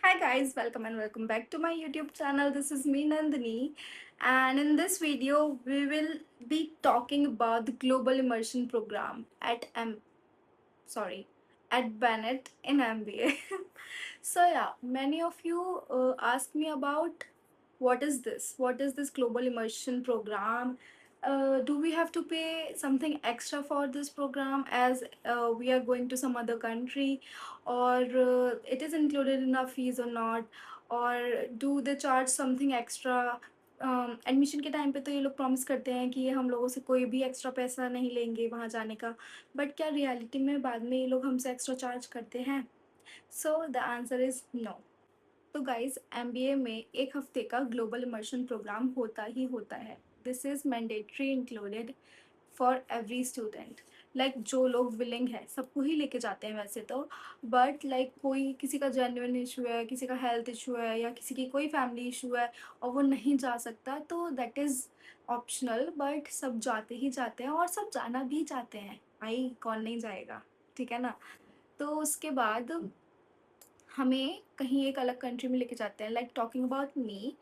Hi guys, welcome and welcome back to my YouTube channel. This is me Nandini, and in this video we will be talking about the Global Immersion Program at at Bennett in MBA. So yeah, many of you ask me about what is this? What is this Global Immersion Program? Do we have to pay something extra for this program as we are going to some other country, or it is included in our fees or not, or do they charge something extra? Admission के time पे तो ये लोग promise करते हैं कि ये हम लोगों से कोई भी एक्स्ट्रा पैसा नहीं लेंगे वहाँ जाने का, बट क्या रियलिटी में बाद में ये लोग हमसे एक्स्ट्रा चार्ज करते हैं? So the answer is no. तो गाइस एमबीए में एक हफ्ते का ग्लोबल इमर्शन प्रोग्राम होता ही होता है। This is mandatory included for every student. Like जो लोग विलिंग है सबको ही लेके जाते हैं वैसे तो, बट लाइक कोई किसी का जेन्युइन इशू है, किसी का हेल्थ इशू है, या किसी की कोई फैमिली इशू है और वो नहीं जा सकता, तो दैट इज़ ऑप्शनल, बट सब जाते ही जाते हैं और सब जाना भी चाहते हैं। भाई कौन नहीं जाएगा, ठीक है ना? तो उसके बाद हमें कहीं एक अलग कंट्री में लेके जाते हैं। Like talking about me,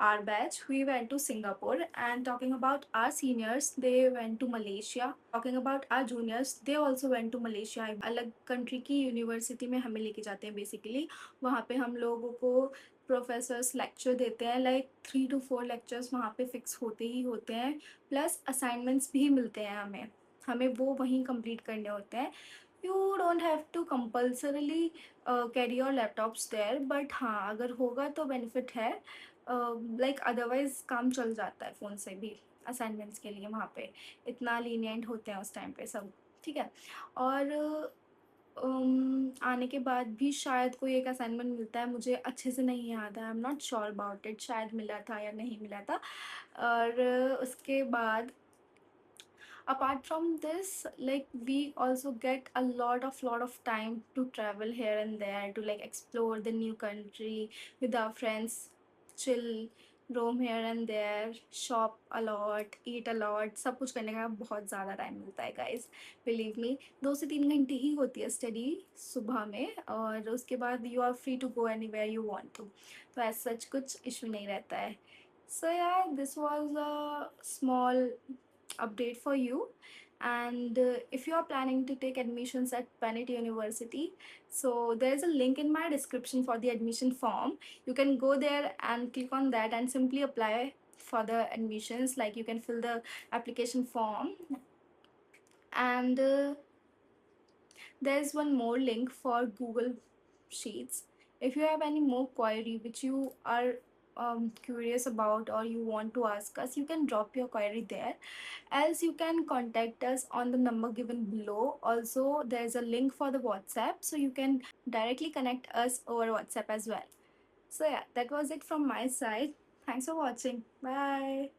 our batch we went to Singapore, and talking about our seniors they went to Malaysia. Talking about our juniors they also went to Malaysia. अलग कंट्री की यूनिवर्सिटी में हमें लेके जाते हैं बेसिकली। वहाँ पे हम लोगों को प्रोफेसर्स लेक्चर देते हैं, लाइक 3 to 4 लेक्चर्स वहाँ पे फिक्स होते ही होते हैं, प्लस असाइनमेंट्स भी मिलते हैं हमें हमें वो वहीं कंप्लीट करने होते हैं। You don't have to compulsorily carry your laptops there, but हाँ अगर होगा तो बेनिफिट है। लाइक अदरवाइज काम चल जाता है फ़ोन से भी असाइनमेंट्स के लिए। वहाँ पे इतना लीनियंट होते हैं उस टाइम पे सब, ठीक है। और आने के बाद भी शायद कोई एक असाइनमेंट मिलता है, मुझे अच्छे से नहीं याद है, I am not sure about it, शायद मिला था या नहीं मिला था। और उसके बाद apart from this, like we also get a lot of time to travel here and there, to like explore the new country with our friends, chill, roam here and there, shop a lot, eat a lot, सब कुछ करने का बहुत ज़्यादा time मिलता है guys, believe me. 2 से 3 घंटे ही होती है स्टडी सुबह में, और उसके बाद you are free to go anywhere you want to, तो ऐसा सच कुछ इशू नहीं रहता है। So yeah, this was a small update for you. And if you are planning to take admissions at Bennett University, so there is a link in my description for the admission form. You can go there and click on that and simply apply for the admissions. Like you can fill the application form, and there's one more link for Google Sheets. If you have any more query which you are curious about or you want to ask us, you can drop your query there. Else you can contact us on the number given below. Also there's a link for the WhatsApp, so you can directly connect us over WhatsApp as well. So yeah, that was it from my side. Thanks for watching. Bye.